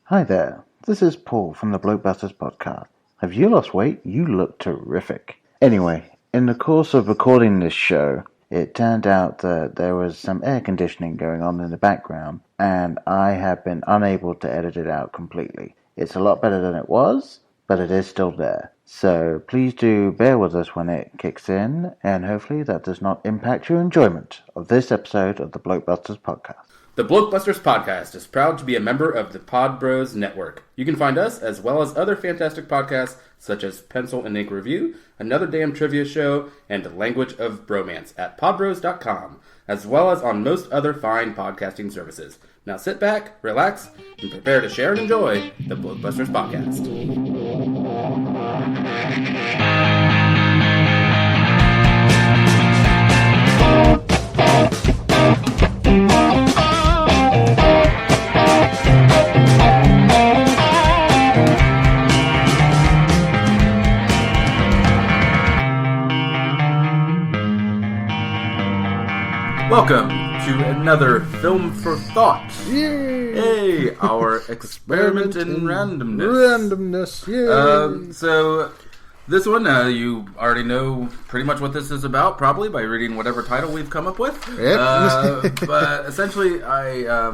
Hi there, this is Paul from the Blokebusters podcast. Have you lost weight? You look terrific. Anyway, in the course of recording this show, it turned out that there was some air conditioning going on in the background, and I have been unable to edit it out completely. It's a lot better than it was, but it is still there. So please do bear with us when it kicks in, and hopefully that does not impact your enjoyment of this episode of the Blokebusters podcast. The Blokebusters podcast is proud to be a member of the Pod Bros Network. You can find us, as well as other fantastic podcasts, such as Pencil and Ink Review, Another Damn Trivia Show, and Language of Bromance at podbros.com, as well as on most other fine podcasting services. Now sit back, relax, and prepare to share and enjoy the Blokebusters podcast. Welcome to another Film for Thought. Yay! Hey, our experiment in randomness. Randomness, yay! So, this one, you already know pretty much what this is about, probably, by reading whatever title we've come up with. Yep. But essentially, I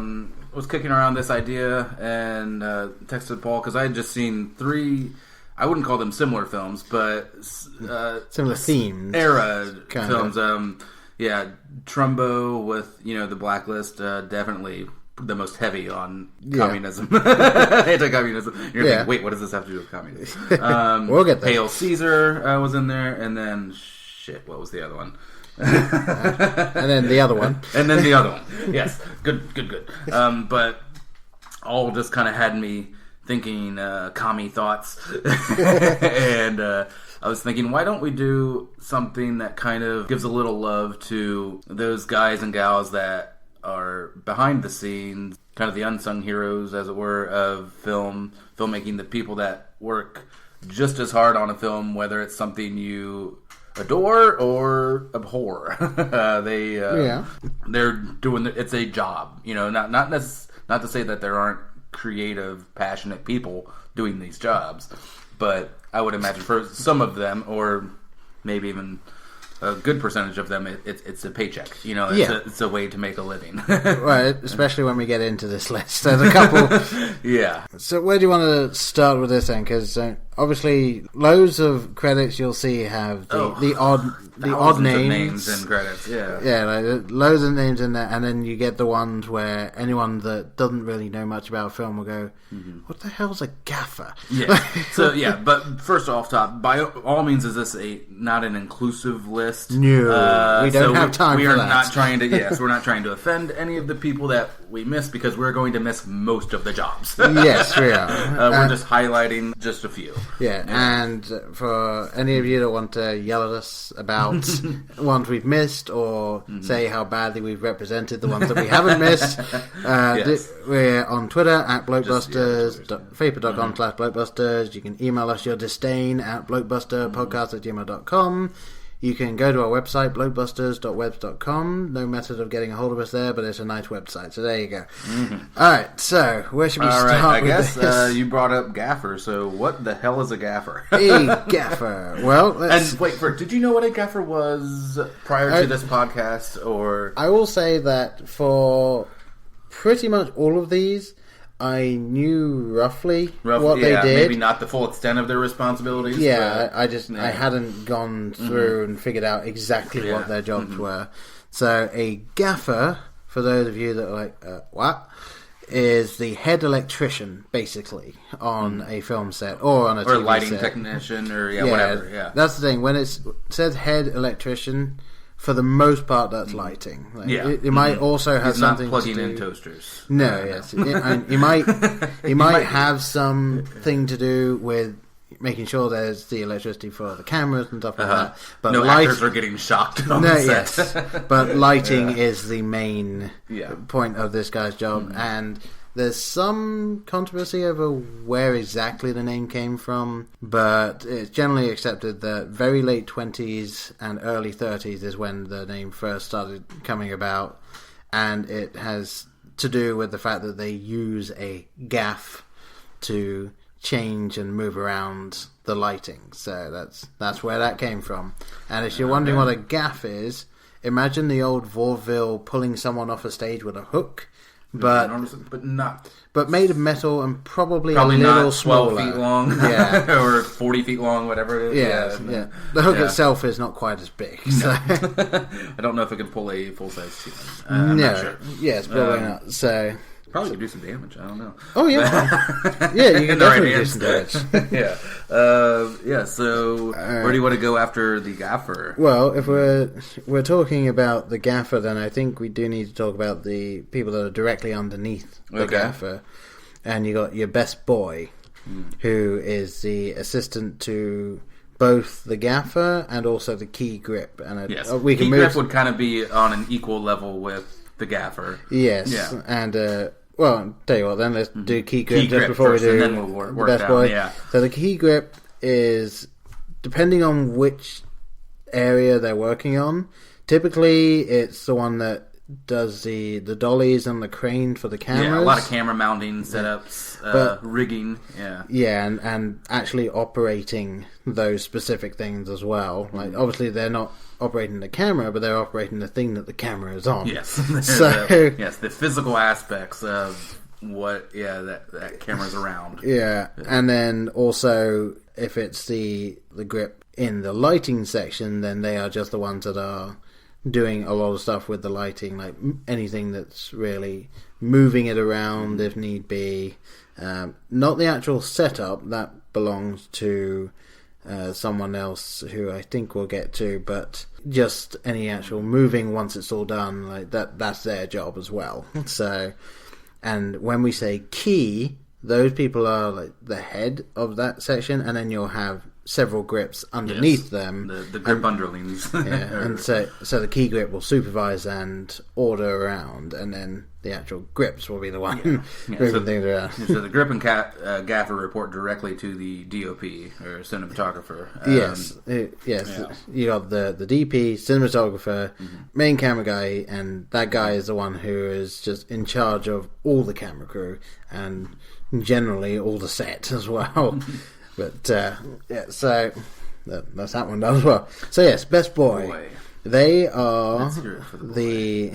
was kicking around this idea and texted Paul, because I had just seen three, I wouldn't call them similar films, but Similar themes. Era kind films. of. Yeah, Trumbo with, the Blacklist, definitely the most heavy on communism. Anti-communism. You're thinking, wait, what does this have to do with communism? We'll get there. Hail Caesar was in there, and then, what was the other one? And then the other one. And then the other one. Yes, good. But all just kind of had me thinking commie thoughts. And I was thinking, why don't we do something that kind of gives a little love to those guys and gals that are behind the scenes, kind of the unsung heroes, as it were, of filmmaking, the people that work just as hard on a film, whether it's something you adore or abhor. They're doing it's a job, not to say that there aren't creative, passionate people doing these jobs, but I would imagine for some of them, or maybe even a good percentage of them, it's a paycheck. It's a way to make a living. Right, especially when we get into this list. There's a couple. Yeah. So where do you want to start with this then? Because obviously, loads of credits you'll see have the odd names and credits. Yeah. Yeah, like, loads of names in there, and then you get the ones where anyone that doesn't really know much about film will go, "What the hell's a gaffer?" Yeah. So but first off top, by all means, is this not an inclusive list? No, we don't have time for that. We are not trying to. Yes, we're not trying to offend any of the people that we miss, because we're going to miss most of the jobs. Yes, we are. We're just highlighting just a few. Yeah, and for any of you that want to yell at us about ones we've missed, or say how badly we've represented the ones that we haven't missed, Yes. We're on Twitter at Blokebusters, Facebook.com/Blokebusters. You can email us your disdain at blokebusterpodcast@gmail.com. You can go to our website, blokebusters.webs.com. No method of getting a hold of us there, but it's a nice website, so there you go. Alright, so where should we start I with guess this? you brought up gaffer, so what the hell is a gaffer? A gaffer. Well, did you know what a gaffer was prior to this podcast? Or I will say that for pretty much all of these, I knew roughly what they did. Maybe not the full extent of their responsibilities. Yeah, I hadn't gone through and figured out exactly what their jobs were. So a gaffer, for those of you that are like, what? Is the head electrician, basically, on a film set or on a TV set. Or lighting technician, or whatever. Yeah, that's the thing. When it says head electrician, for the most part, that's lighting. Like, it might also have something not plugging to do... in toasters. No, yes. It might have something to do with making sure there's the electricity for the cameras and stuff like that. But no actors are getting shocked on the set. Yes. But lighting is the main point of this guy's job, and there's some controversy over where exactly the name came from, but it's generally accepted that very late 20s and early 30s is when the name first started coming about, and it has to do with the fact that they use a gaff to change and move around the lighting. So that's where that came from. And if you're wondering what a gaff is, imagine the old vaudeville pulling someone off a stage with a hook, but made of metal and probably a little not 12 smaller. feet long, or 40 feet long, whatever it is. Yeah. The hook itself is not quite as big. So. I don't know if it can pull a full-size human. I'm not sure. Yes, probably not. So probably could do some damage. I don't know. Oh yeah, yeah, you can definitely do some damage. Yeah. So where do you want to go after the gaffer? Well, if we're talking about the gaffer, then I think we do need to talk about the people that are directly underneath the gaffer. And you got your best boy, who is the assistant to both the gaffer and also the key grip. And we can key grip would kind of be on an equal level with the gaffer. Yes, and. Well, I'll tell you what, then let's do key grip just before first, we do and then we'll work best down, boy. Yeah. So the key grip is, depending on which area they're working on, typically it's the one that does the dollies and the crane for the cameras. Yeah, a lot of camera mounting setups, rigging. Yeah, and actually operating those specific things as well. Like, obviously they're not operating the camera, but they're operating the thing that the camera is on. Yes. So the physical aspects of what that camera's around. Yeah, and then also if it's the grip in the lighting section, then they are just the ones that are doing a lot of stuff with the lighting, like anything that's really moving it around if need be. Not the actual setup, that belongs to someone else who I think we'll get to, but just any actual moving once it's all done, like that's their job as well. So, and when we say key, those people are like the head of that section, and then you'll have several grips underneath them. The grip underlings. And so the key grip will supervise and order around, and then the actual grips will be the one moving things around. So the grip and gaffer report directly to the DOP, or cinematographer. Yes. You got the DP, cinematographer, main camera guy, and that guy is the one who is just in charge of all the camera crew, and generally all the set as well. But, so that's that one done as well. So, yes, Best Boy. They are the...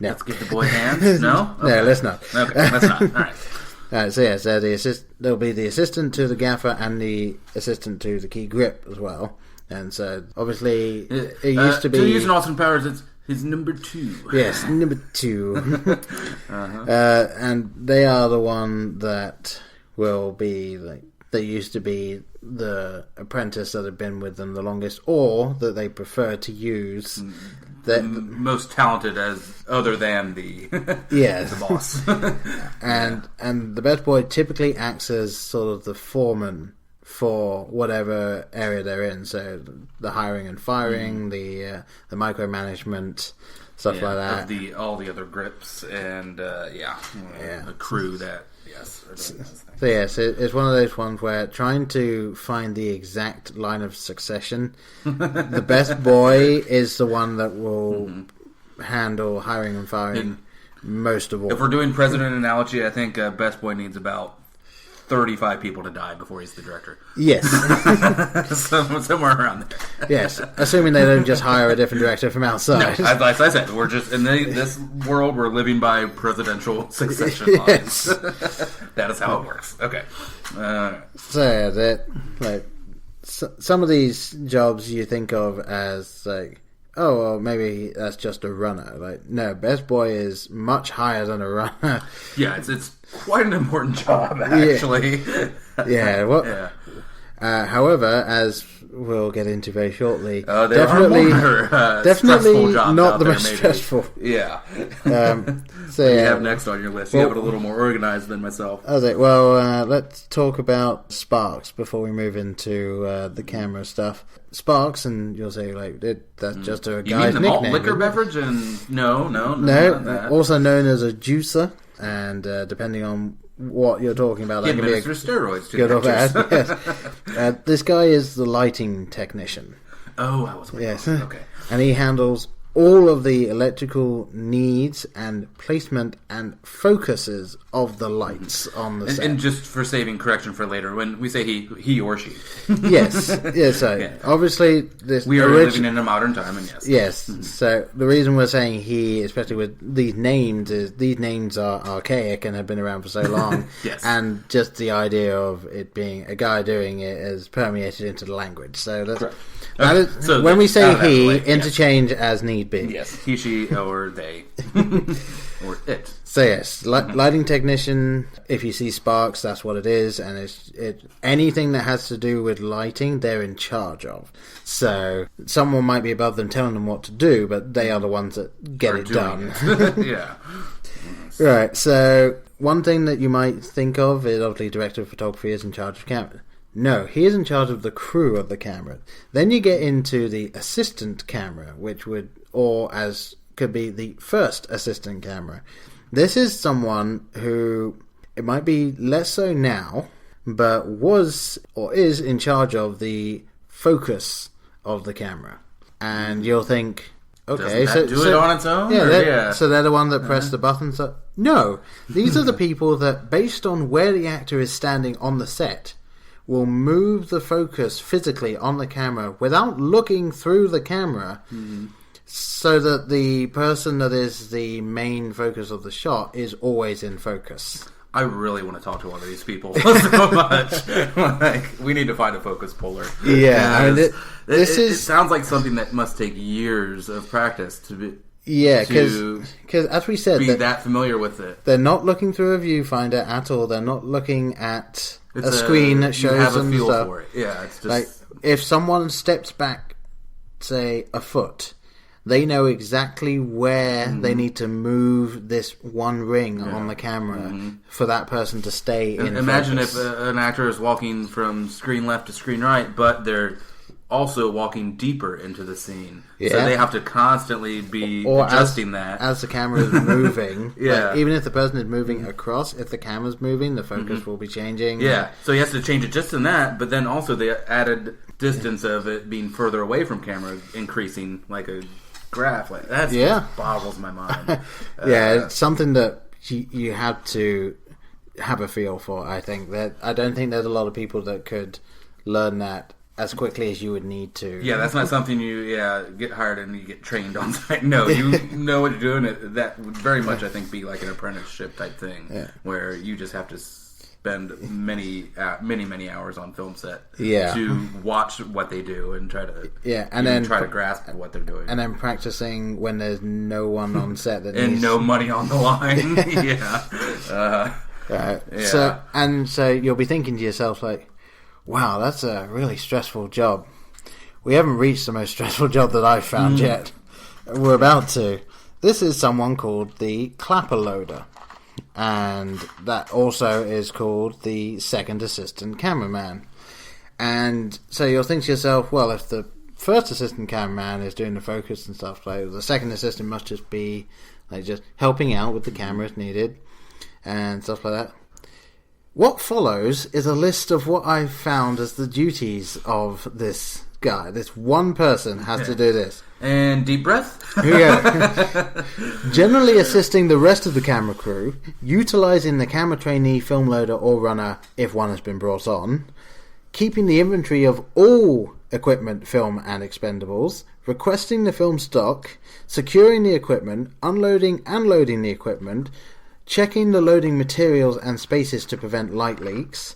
No. Let's give the boy hands? No? Okay. No, let's not. Okay, let's not. All right. So, yes, they'll be the assistant to the gaffer and the assistant to the key grip as well. And so, obviously, it used to be... To use an Austin Powers, it's his number 2. Yes, number 2. And they are the one that... will be like they used to be the apprentice that had been with them the longest, or that they prefer to use the most talented as other than the the boss. and the best boy typically acts as sort of the foreman for whatever area they're in. So the hiring and firing, the micromanagement, stuff like that. Of all the other grips and the crew that. So yes, it's one of those ones where trying to find the exact line of succession, the best boy is the one that will handle hiring and firing most of all. If we're doing president analogy, I think best boy needs about 35 people to die before he's the director. Yes. Somewhere around there. Yes, assuming they don't just hire a different director from outside. No, as I said, we're just in this world, we're living by presidential succession lines. That is how it works. Okay. So that, like, some of these jobs you think of as like, oh, well, maybe that's just a runner. Like, no, best boy is much higher than a runner. Yeah, it's quite an important job, actually. However, as we'll get into very shortly, definitely not the most stressful. Yeah. So you have next on your list. You have it a little more organized than myself. Okay, well, let's talk about Sparks before we move into the camera stuff. Sparks, and you'll say, like, that's just a guy's nickname. You mean the malt liquor beverage? And no, also known as a juicer, and depending on what you're talking about, that can be steroids to good or bad. Yes. This guy is the lighting technician. Oh, I was waiting. Yes. Okay. And he handles all of the electrical needs and placement and focuses of the lights on the set. And just for saving correction for later, when we say he or she. Yes. So obviously we are living in a modern time, and yes. So the reason we're saying he, especially with these names, is these names are archaic and have been around for so long. Yes. And just the idea of it being a guy doing it has permeated into the language. So that's... Correct. So when we say he, interchange as need be. Yes, he, she, or they, or it. So yes, lighting technician. If you see sparks, that's what it is, and it's anything that has to do with lighting, they're in charge of. So someone might be above them telling them what to do, but they are the ones that get it done. Yeah. Right. So one thing that you might think of is obviously director of photography is in charge of camera. No, he is in charge of the crew of the camera. Then you get into the assistant camera, which would, or as could be the first assistant camera. This is someone who, it might be less so now, but was or is in charge of the focus of the camera. And you'll think, okay, doesn't that do it on its own? Yeah, so they're the one that press the buttons. No, these are the people that, based on where the actor is standing on the set, will move the focus physically on the camera without looking through the camera, so that the person that is the main focus of the shot is always in focus. I really want to talk to one of these people so much. Like, we need to find a focus puller. Yeah, I mean, it sounds like something that must take years of practice to be. Yeah, because as we said, be that familiar with it. They're not looking through a viewfinder at all. They're not looking at a screen that shows them stuff. For it. Yeah, it's just like if someone steps back, say a foot, they know exactly where they need to move this one ring on the camera for that person to stay in. Imagine focus. if an actor is walking from screen left to screen right, but they're also walking deeper into the scene. Yeah. So they have to constantly be adjusting that. As the camera is moving. Yeah. Like, even if the person is moving across, if the camera's moving, the focus will be changing. Yeah. So he has to change it just in that, but then also the added distance of it being further away from camera increasing like a graph. Like that boggles my mind. It's something that you have to have a feel for, I think. That I don't think there's a lot of people that could learn that as quickly as you would need to. Yeah, that's not something you get hired and you get trained on site. No, you know what you're doing. That would very much, I think, be like an apprenticeship type thing, where you just have to spend many hours on film set to watch what they do and try to and then try to grasp what they're doing, and then practicing when there's no one on set that and no money on the line. So you'll be thinking to yourself like, wow, that's a really stressful job. We haven't reached the most stressful job that I've found yet. We're about to. This is someone called the clapper loader. And that also is called the second assistant cameraman. And so you'll think to yourself, well, if the first assistant cameraman is doing the focus and stuff, like the second assistant must just be like just helping out with the camera if needed and stuff like that. What follows is a list of what I've found as the duties of this guy. This one person has to do this. And deep breath. Generally assisting the rest of the camera crew, utilising the camera trainee, film loader or runner if one has been brought on, keeping the inventory of all equipment, film and expendables, requesting the film stock, securing the equipment, unloading and loading the equipment, checking the loading materials and spaces to prevent light leaks,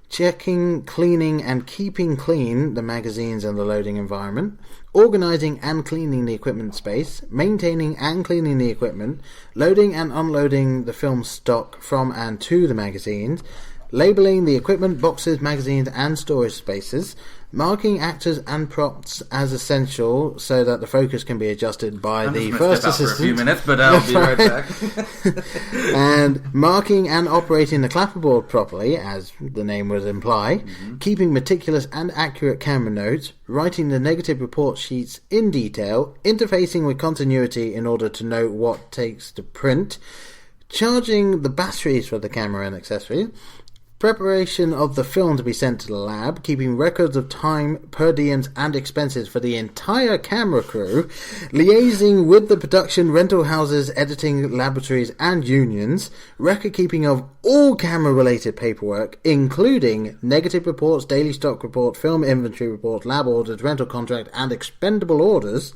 checking, cleaning and keeping clean the magazines and the loading environment, organising and cleaning the equipment space, maintaining and cleaning the equipment, loading and unloading the film stock from and to the magazines, labelling the equipment, boxes, magazines and storage spaces, marking actors and props as essential so that the focus can be adjusted by the first assistant. For a few minutes, but I'll be right back. And marking and operating the clapperboard properly, as the name would imply, keeping meticulous and accurate camera notes, writing the negative report sheets in detail, interfacing with continuity in order to know what takes to print, charging the batteries for the camera and accessories, Preparation of the film to be sent to the lab, keeping records of time, per diems, and expenses for the entire camera crew, liaising with the production, rental houses, editing laboratories, and unions, record keeping of all camera-related paperwork, including negative reports, daily stock report, film inventory report, lab orders, rental contract, and expendable orders,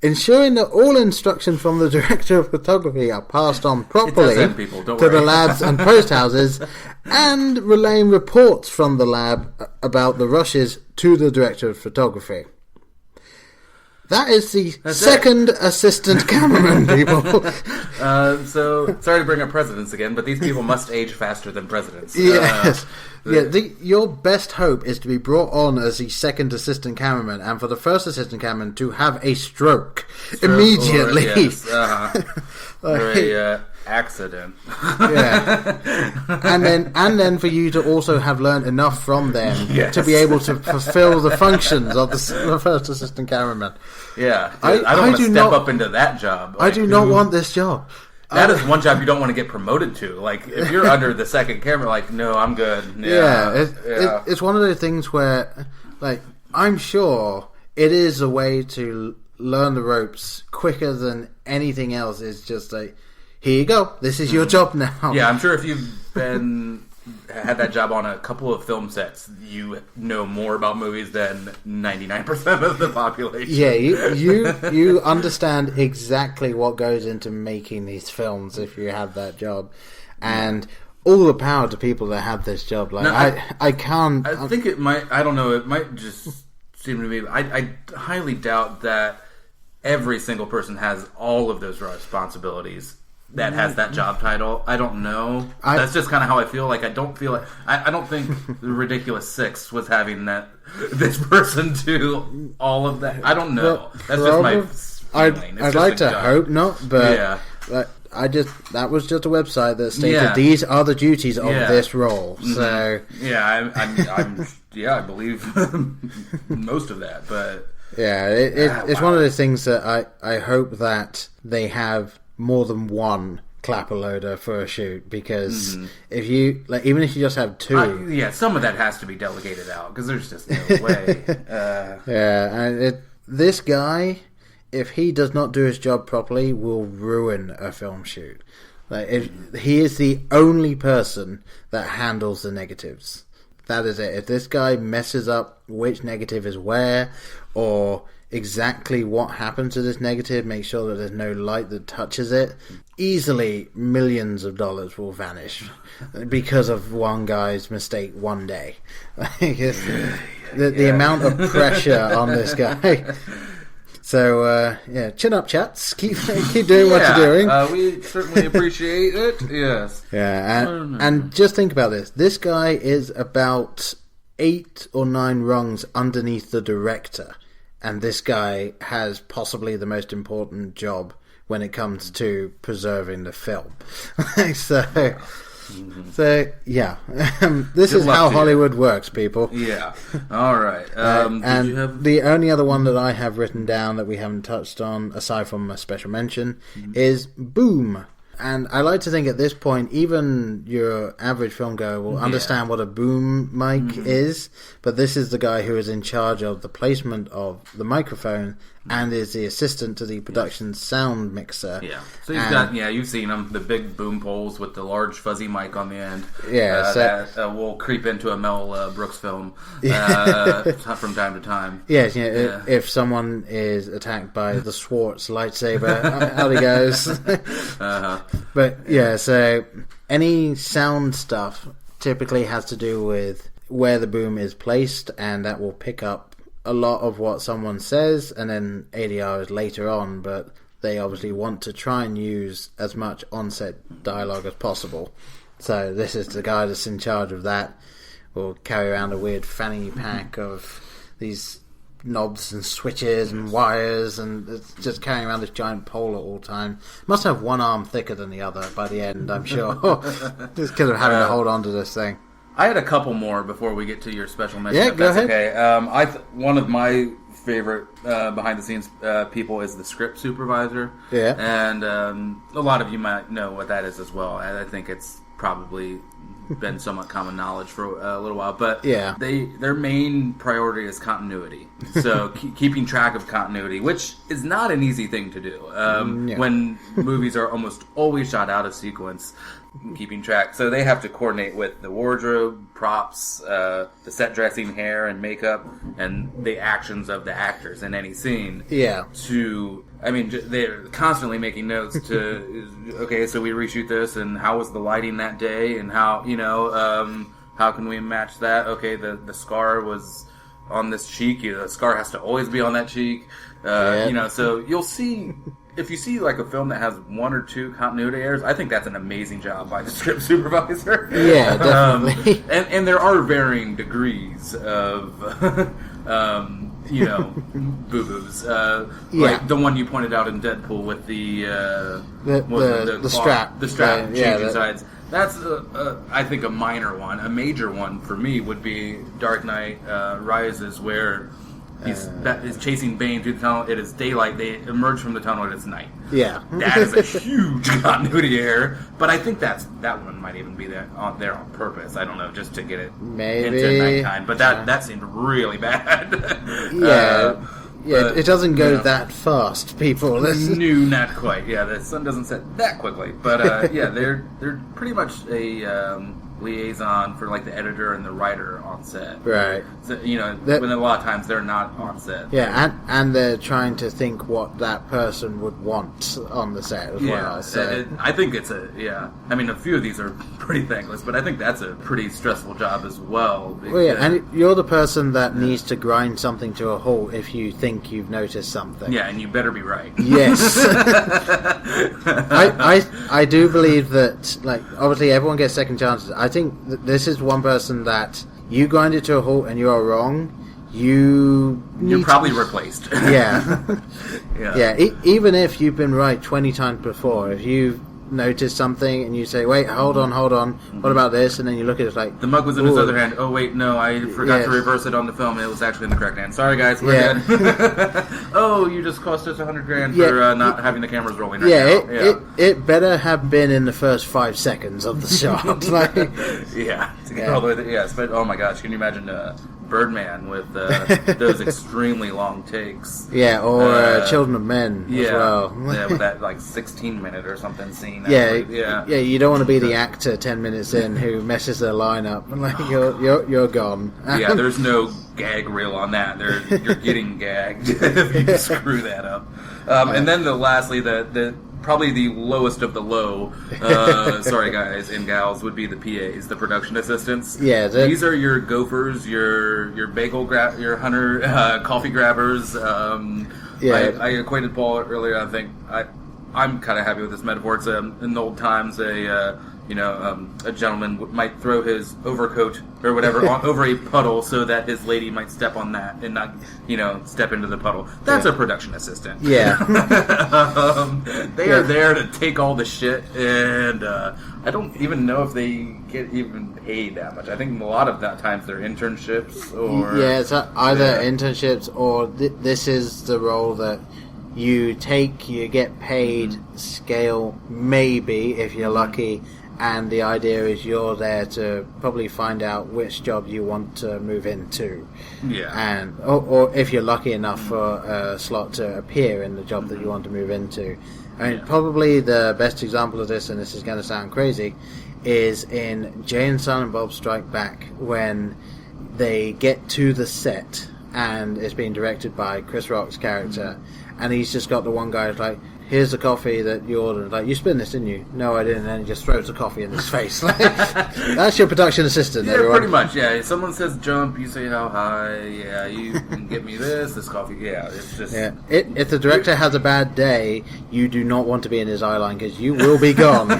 ensuring that all instructions from the director of photography are passed on properly to the labs and post houses, and relaying reports from the lab about the rushes to the director of photography. That is the second assistant cameraman, people. So, sorry to bring up presidents again, but these people must age faster than presidents. Yes. Your best hope is to be brought on as the second assistant cameraman, and for the first assistant cameraman to have a stroke immediately. Or a accident. And then for you to also have learned enough from them to be able to fulfill the functions of the first assistant cameraman. Yeah, I don't want to step up into that job. I do not want this job. That is one job you don't want to get promoted to. Like, if you're under the second camera, like, no, I'm good. It's one of those things where, like, I'm sure it is a way to learn the ropes quicker than anything else. It's just like, here you go, this is your job now. Yeah, I'm sure if you've had that job on a couple of film sets, you know more about movies than 99% of the population. Yeah, you understand exactly what goes into making these films if you have that job, and all the power to people that have this job. Like, I can't. I think it might. I don't know. It might just seem to me. I highly doubt that every single person has all of those responsibilities that has that job title. I don't know. That's just kind of how I feel. Like, I don't feel like I don't think the Ridiculous Six was having this person do all of that. I don't know. That's just my feeling. I'd like to hope not, but that was just a website that stated these are the duties of this role. So I believe most of that, but it's one of those things that I hope that they have more than one clapper loader for a shoot, because if you even if you just have two, some of that has to be delegated out, because there's just no way. And this guy, if he does not do his job properly, will ruin a film shoot. Like, if he is the only person that handles the negatives, that is it. If this guy messes up which negative is where, or exactly what happened to this negative, make sure that there's no light that touches it, easily millions of dollars will vanish because of one guy's mistake one day. The amount of pressure on this guy. So, chin up, chats. Keep doing what you're doing. We certainly appreciate it, yes. And just think about this. This guy is about 8 or 9 rungs underneath the director. And this guy has possibly the most important job when it comes to preserving the film. So this is how Hollywood works, people. Yeah. All right. And the only other one that I have written down that we haven't touched on, aside from a special mention, is Boom. And I like to think at this point, even your average film goer will understand what a boom mic is, but this is the guy who is in charge of the placement of the microphone and is the assistant to the production sound mixer. Yeah. So you've seen them, the big boom poles with the large fuzzy mic on the end. Yeah. That will creep into a Mel Brooks film from time to time. Yes, if someone is attacked by the Schwartz lightsaber, out he goes. But so any sound stuff typically has to do with where the boom is placed, and that will pick up a lot of what someone says, and then ADR is later on, but they obviously want to try and use as much on-set dialogue as possible. So this is the guy that's in charge of that. Will carry around a weird fanny pack of these knobs and switches and wires, and it's just carrying around this giant pole at all time. Must have one arm thicker than the other by the end, I'm sure. Just because of having to hold on to this thing. I had a couple more before we get to your special mention. Yeah, go ahead. Okay. One of my favorite behind the scenes people is the script supervisor. Yeah. And a lot of you might know what that is as well. And I think it's probably been somewhat common knowledge for a little while. But yeah, their main priority is continuity. So keeping track of continuity, which is not an easy thing to do when movies are almost always shot out of sequence. Keeping track, so they have to coordinate with the wardrobe, props, the set dressing, hair and makeup, and the actions of the actors in any scene. Yeah. They're constantly making notes to. Okay, so we reshoot this, and how was the lighting that day, and how how can we match that? Okay, the scar was on this cheek. The scar has to always be on that cheek. So you'll see. If you see like a film that has one or two continuity errors, I think that's an amazing job by the script supervisor. Yeah, definitely. and there are varying degrees of boo-boos. Like the one you pointed out in Deadpool with the strap, changing sides. That's I think a minor one. A major one for me would be Dark Knight Rises, where he's chasing Bane through the tunnel. It is daylight. They emerge from the tunnel and it's night. Yeah. That is a huge continuity error. But I think that one might even be there on purpose. I don't know, just to get it into nighttime. But that seemed really bad. It doesn't go that fast, people. No, not quite. Yeah, the sun doesn't set that quickly. But they're pretty much a liaison for like the editor and the writer on set. Right. So, when a lot of times they're not on set. Yeah, and they're trying to think what that person would want on the set as well. So. I think it's a few of these are pretty thankless, but I think that's a pretty stressful job as well. And you're the person that needs to grind something to a halt if you think you've noticed something. Yeah, and you better be right. Yes. I do believe that, like, obviously everyone gets second chances. I think that this is one person that you grind it to a halt and you are wrong. You're probably replaced. Yeah. Yeah. Even if you've been right 20 times before, if you've noticed something and you say, wait, hold on, what about this? And then you look at it like, the mug was in his other hand. Oh wait, no, I forgot to reverse it on the film. It was actually in the correct hand. Sorry guys, we're good. Oh, you just cost us $100,000 for not having the cameras rolling right now. It better have been in the first 5 seconds of the shot. To get all the way there. Yes, but oh my gosh, can you imagine Birdman with those extremely long takes? Yeah, or Children of Men as well. With that like 16-minute or something scene. Yeah, you don't want to be the actor 10 minutes in who messes their line up and like you're gone. Yeah, there's no gag reel on that. You're getting gagged if you screw that up. And then lastly, the probably the lowest of the low, sorry guys and gals, would be the PAs, the production assistants. Yeah, these are your gophers, your bagel your hunter coffee grabbers. I equated Paul earlier. I think I'm kind of happy with this metaphor. It's in the old times a gentleman might throw his overcoat or whatever over a puddle so that his lady might step on that and not, step into the puddle. That's a production assistant. Yeah. They are there to take all the shit, and I don't even know if they get even paid that much. I think a lot of that times they're internships or... Yeah, it's either internships or this is the role that you take, you get paid, scale maybe if you're lucky, and the idea is you're there to probably find out which job you want to move into. Yeah. And or if you're lucky enough for a slot to appear in the job that you want to move into. I mean, probably the best example of this, and this is going to sound crazy, is in Jay and Silent Bob Strike Back, when they get to the set and it's being directed by Chris Rock's character, and he's just got the one guy who's like, here's the coffee that you ordered. Like, you spin this, didn't you? No, I didn't. And he just throws the coffee in his face. Like, that's your production assistant, everyone. Pretty much, yeah. If someone says jump, you say how high. Yeah, you can get me this coffee. Yeah, it's just... Yeah. If the director has a bad day, you do not want to be in his eye line because you will be gone.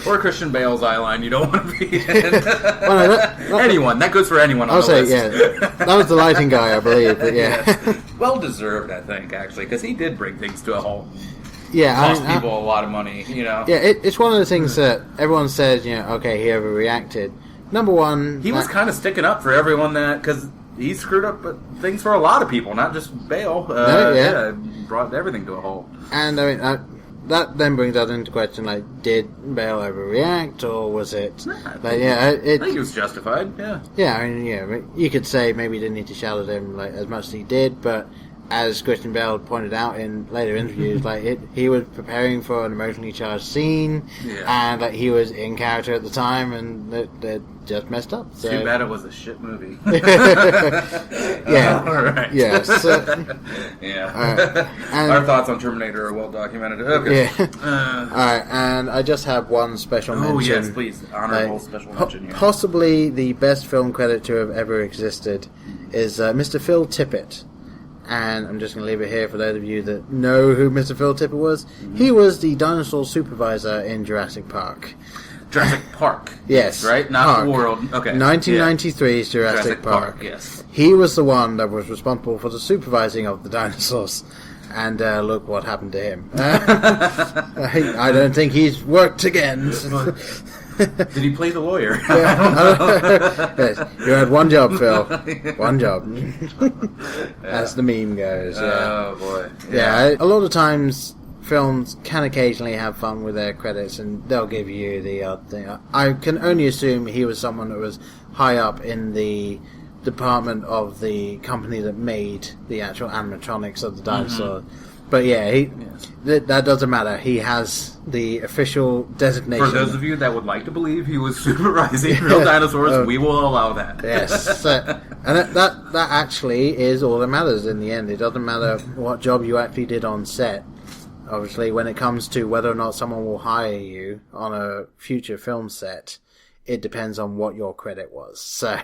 Or Christian Bale's eye line, you don't want to be in. Anyone. That goes for anyone on the list. Yeah. That was the lighting guy, I believe. But yeah. Well deserved, I think, actually, because he did bring things to a halt. Yeah, cost people a lot of money, Yeah, it's one of the things that everyone says, okay, he overreacted. Number one... He was kind of sticking up for everyone because he screwed up things for a lot of people, not just Bale. Brought everything to a halt. And, I mean, that then brings us into question, like, did Bale overreact, or was it... I think he was justified, yeah. Yeah, I mean, yeah, you could say maybe he didn't need to shout at him like as much as he did, but as Christian Bale pointed out in later interviews, like he was preparing for an emotionally charged scene, and like he was in character at the time, and it just messed up. So. Too bad it was a shit movie. Yeah. All right. Yes. Yeah. Our thoughts on Terminator are well documented. Okay. Yeah. All right, and I just have one special mention. Oh yes, please, honorable special mention. Yeah. Possibly the best film credit to have ever existed is Mr. Phil Tippett. And I'm just going to leave it here for those of you that know who Mr. Phil Tippett was. Mm-hmm. He was the dinosaur supervisor in Jurassic Park. Jurassic Park. Yes. Right? Not the world. Okay. 1993's Jurassic Park. Yes. He was the one that was responsible for the supervising of the dinosaurs. And look what happened to him. I don't think he's worked again. Did he play the lawyer? Yes. You had one job, Phil. One job. As the meme goes. Yeah. Oh, boy. Yeah, a lot of times films can occasionally have fun with their credits, and they'll give you the odd thing. I can only assume he was someone that was high up in the department of the company that made the actual animatronics of the dinosaur. Mm-hmm. But yeah, that doesn't matter. He has the official designation. For those of you that would like to believe he was supervising real dinosaurs, we will allow that. Yes. And that actually is all that matters in the end. It doesn't matter what job you actually did on set. Obviously, when it comes to whether or not someone will hire you on a future film set, it depends on what your credit was. So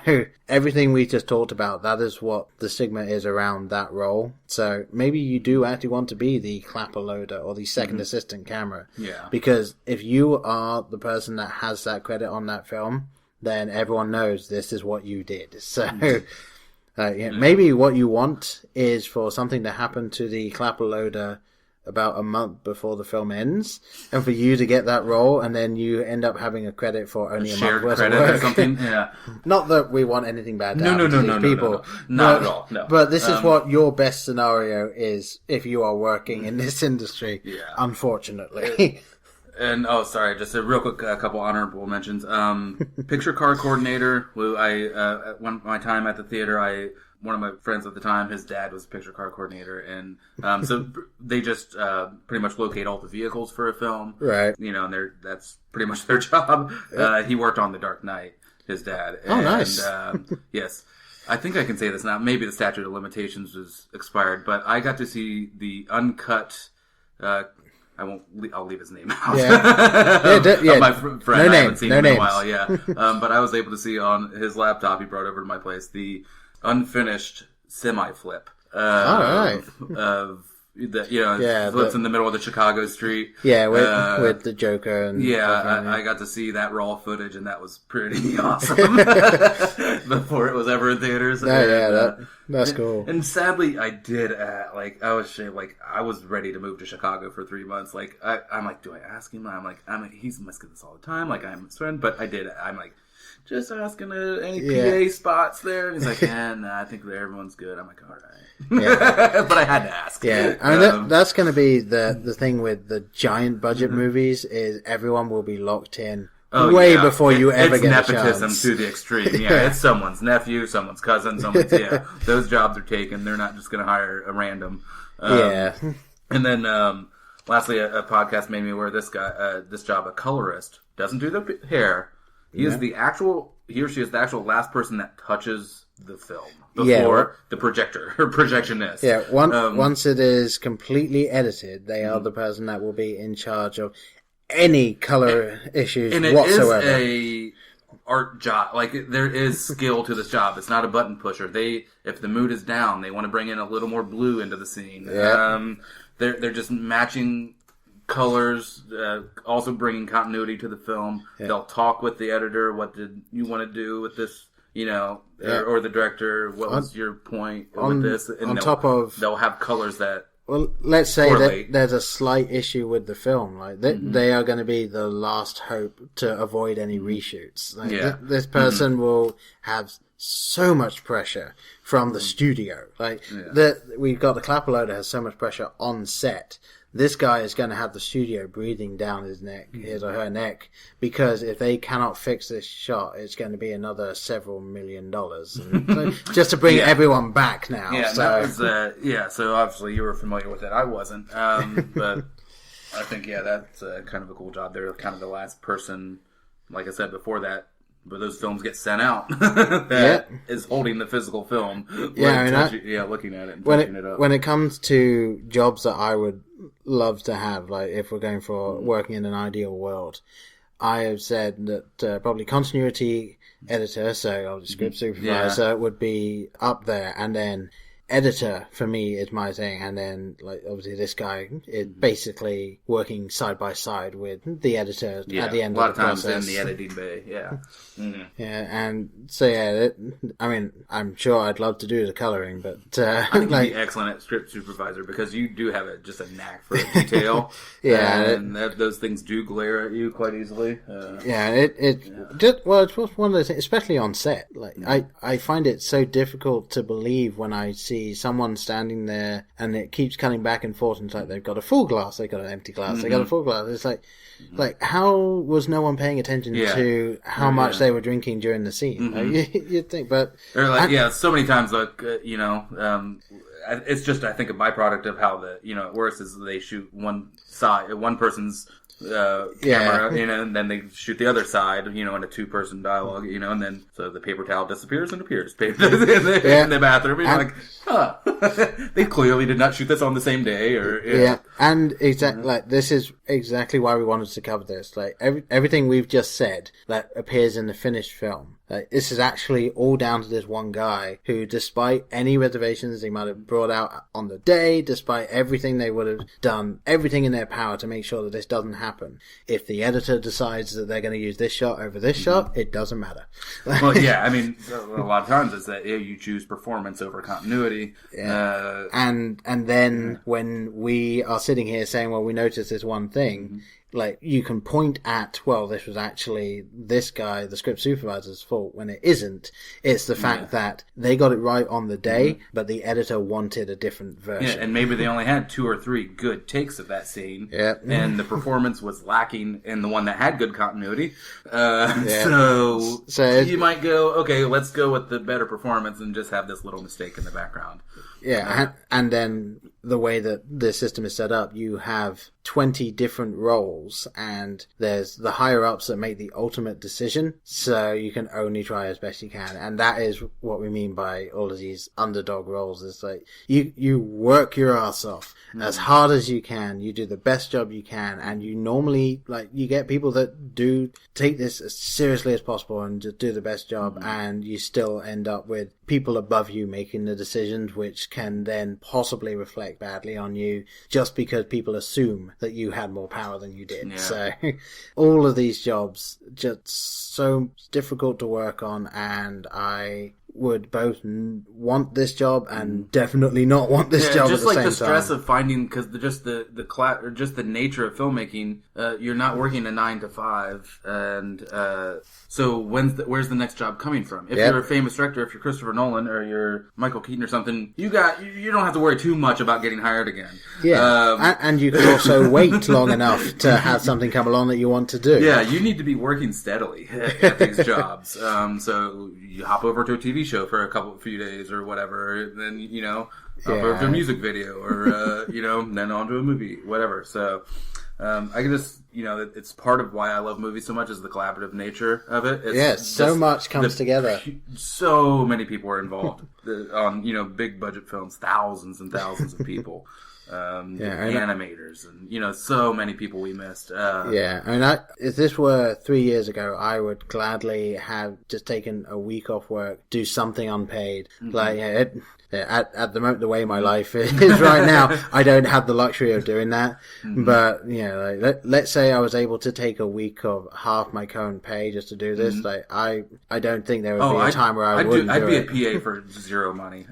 everything we just talked about, that is what the stigma is around that role. So maybe you do actually want to be the clapper loader or the second assistant camera. Yeah. Because if you are the person that has that credit on that film, then everyone knows this is what you did. So maybe what you want is for something to happen to the clapper loader about a month before the film ends, and for you to get that role, and then you end up having a credit for only a month worth of work. Or something. Yeah. Not that we want anything bad to happen to these people. Not at all. No. But this is what your best scenario is if you are working in this industry. Yeah. Unfortunately. And just a real quick couple honorable mentions. Picture car coordinator. Who one my time at the theater, one of my friends at the time, his dad was a picture car coordinator, and so they just pretty much locate all the vehicles for a film, right? You know, and that's pretty much their job. He worked on The Dark Knight, his dad. Oh, nice. Yes, I think I can say this now. Maybe the statute of limitations was expired, but I got to see the uncut. I'll leave his name out. Yeah. My friend, I haven't seen him in a while. Yeah, but I was able to see on his laptop he brought over to my place the unfinished semi-flip of the flips in the middle of the Chicago street. Yeah, with the Joker and I got to see that raw footage, and that was pretty awesome. Before it was ever in theaters. That's cool. And sadly, I did. I was ashamed. I was ready to move to Chicago for 3 months. I'm like, do I ask him? I'm like, he must get this all the time. I'm his friend, but I did. I'm like, just asking any PA spots there. And he's like, I think everyone's good. I'm like, all right. Yeah. But I had to ask. Yeah. I mean, that's going to be the thing with the giant budget movies is everyone will be locked in before you ever get a chance. It's nepotism to the extreme. Yeah, it's someone's nephew, someone's cousin, someone's, those jobs are taken. They're not just going to hire a random. And then, lastly, a podcast made me aware this job, a colorist, doesn't do the hair. He or she is the actual last person that touches the film before the projector or projectionist. Yeah, once it is completely edited, they are the person that will be in charge of any color issues whatsoever. It is a art job. There is skill to this job. It's not a button pusher. If the mood is down, they want to bring in a little more blue into the scene. Yeah. They're just matching colors, also bringing continuity to the film. Yeah. They'll talk with the editor. What did you want to do with this? Or the director. What was your point with this? And they'll have colors that. Well, let's say that there's a slight issue with the film. They are going to be the last hope to avoid any reshoots. This person will have so much pressure from the studio. We've got the clapper loader has so much pressure on set this guy is going to have the studio breathing down his neck, his or her neck, because if they cannot fix this shot, it's going to be another several $1 million. So, just to bring everyone back now. Yeah, so. that was, so obviously you were familiar with it. I wasn't. But I think, that's kind of a cool job. They're kind of the last person, like I said before that, but those films get sent out that is holding the physical film. Looking at it and touching it up. When it comes to jobs that I would love to have, like if we're going for working in an ideal world, I have said that probably continuity editor, so script supervisor, would be up there, and then editor for me is my thing, and then like obviously this guy is basically working side by side with the editor at the end of the process. A lot of times in the editing bay, and so I mean, I'm sure I'd love to do the coloring, but I think you'd be excellent at script supervisor because you do have just a knack for detail. And those things do glare at you quite easily. It's one of those things, especially on set. Like I find it so difficult to believe when I see someone standing there and it keeps cutting back and forth, and it's like they've got a full glass, they've got an empty glass, they got a full glass. It's like how was no one paying attention to how much they were drinking during the scene? Like, you'd think, but or so many times, it's just I think a byproduct of how it works is they shoot one person's camera, and then they shoot the other side, in a two-person dialogue, and then so the paper towel disappears and appears in the bathroom. And you're like, they clearly did not shoot this on the same day, and exactly like this is exactly why we wanted to cover this. Like everything we've just said that appears in the finished film. Like, this is actually all down to this one guy who, despite any reservations they might have brought out on the day, despite everything they would have done, everything in their power to make sure that this doesn't happen. If the editor decides that they're going to use this shot over this shot, it doesn't matter. Well, I mean, a lot of times it's that you choose performance over continuity. And then when we are sitting here saying, well, we noticed this one thing, like, you can point at, well, this was actually this guy, the script supervisor's fault, when it isn't. It's the fact that they got it right on the day, but the editor wanted a different version. Yeah, and maybe they only had 2 or 3 good takes of that scene. Yeah. And the performance was lacking in the one that had good continuity. So you might go, okay, let's go with the better performance and just have this little mistake in the background. Yeah, and then the way that the system is set up, you have 20 different roles, and there's the higher-ups that make the ultimate decision, so you can only try as best you can, and that is what we mean by all of these underdog roles. It's like, you work your ass off as hard as you can, you do the best job you can, and you normally, like, you get people that do take this as seriously as possible and just do the best job, and you still end up with people above you making the decisions, which can then possibly reflect badly on you just because people assume that you had more power than you did. So all of these jobs just so difficult to work on, and I would both want this job and definitely not want this job at the same time. Just like the stress of finding, because just the nature of filmmaking, you're not working a 9 to 5, and so where's the next job coming from? If you're a famous director, if you're Christopher Nolan or you're Michael Keaton or something, you don't have to worry too much about getting hired again. Yeah, and you can also wait long enough to have something come along that you want to do. Yeah, you need to be working steadily at these jobs. So you hop over to a TV show for a few days or whatever, then hop over to a music video or then on to a movie, whatever. So I can just it's part of why I love movies so much is the collaborative nature of it. It's so much comes together. So many people are involved on big budget films, thousands and thousands of people. Animators and so many people we missed. I mean, if this were 3 years ago, I would gladly have just taken a week off work, do something unpaid. At the moment, the way my life is right now, I don't have the luxury of doing that. But let's say I was able to take a week of half my current pay just to do this. Like I don't think there would be a time where I'd be a PA for zero money.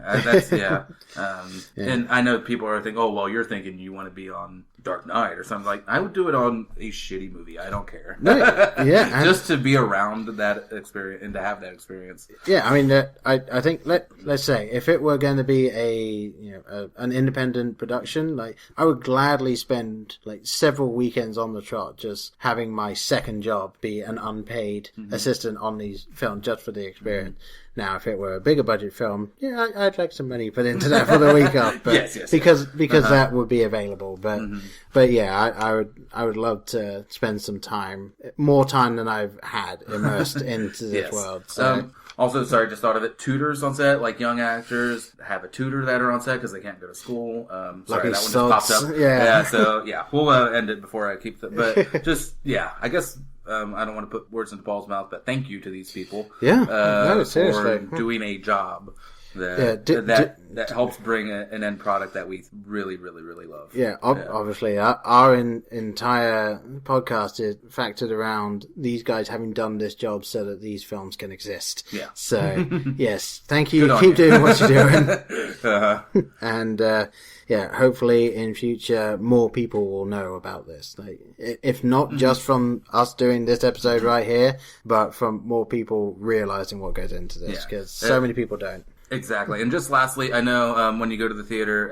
And I know people are thinking, oh well, Paul, you're thinking you want to be on Dark Knight or something. Like, I would do it on a shitty movie. I don't care. Yeah, just to be around that experience and to have that experience. Yeah, I mean, I think let's say if it were going to be an independent production, like I would gladly spend like several weekends on the trot just having my second job be an unpaid assistant on these films just for the experience. Now, if it were a bigger budget film, yeah, I'd like some money put into that for the week off. But yes. Because that would be available. But yeah, I would love to spend some time, more time than I've had immersed into this world. So. Also, sorry, just thought of it. Tutors on set, like young actors have a tutor that are on set because they can't go to school. Sorry, that one just popped up. Yeah. So we'll end it before I keep but just, I guess, I don't want to put words into Paul's mouth, but thank you to these people. Yeah. No, seriously. For doing a job that helps bring an end product that we really, really, really love. Yeah, obviously, our entire podcast is factored around these guys having done this job so that these films can exist. Yeah. So, yes, thank you. Keep doing what you're doing. And, hopefully in future more people will know about this. Like, if not just from us doing this episode right here, but from more people realizing what goes into this, because so many people don't. Exactly. And just lastly, I know when you go to the theater,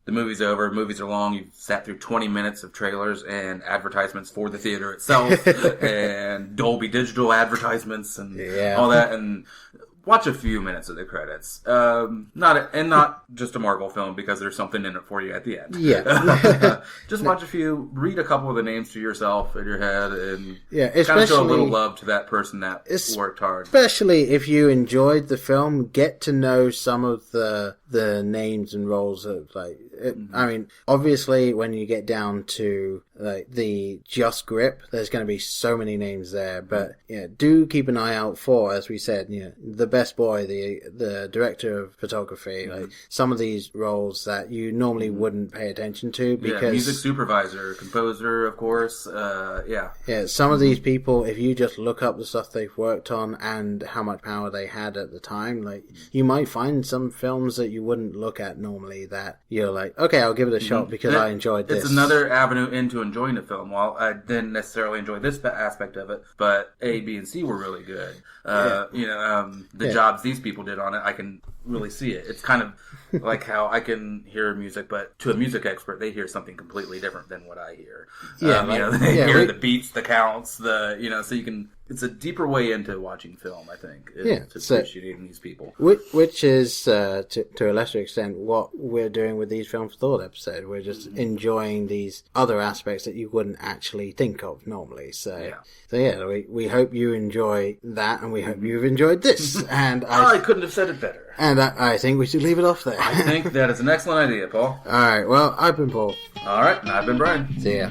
the movie's over, movies are long, you've sat through 20 minutes of trailers and advertisements for the theater itself, and Dolby Digital advertisements and all that, and watch a few minutes of the credits. Not just a Marvel film because there's something in it for you at the end. Yeah. Just watch a few, read a couple of the names to yourself in your head, and especially, kind of show a little love to that person that worked hard. Especially if you enjoyed the film, get to know some of the names and roles of I mean, obviously when you get down to like the just grip, there's going to be so many names there, but do keep an eye out for, as we said, the best boy, the director of photography, like some of these roles that you normally wouldn't pay attention to because music supervisor, composer, of course, some of these people, if you just look up the stuff they've worked on and how much power they had at the time, like you might find some films that you wouldn't look at normally that you're like, okay, I'll give it a shot because I enjoyed this. It's another avenue into enjoying the film. While I didn't necessarily enjoy this aspect of it, but A, B, and C were really good. The jobs these people did on it, I can really see it. It's kind of like how I can hear music, but to a music expert, they hear something completely different than what I hear. They hear the beats, the counts, so you can. It's a deeper way into watching film, I think. It's appreciating these people. Which is, to a lesser extent, what we're doing with these Film for Thought episode. We're just enjoying these other aspects that you wouldn't actually think of normally. So we hope you enjoy that, and we hope you've enjoyed this. And I couldn't have said it better. And I think we should leave it off there. I think that is an excellent idea, Paul. All right, well, I've been Paul. All right, and I've been Brian. See ya.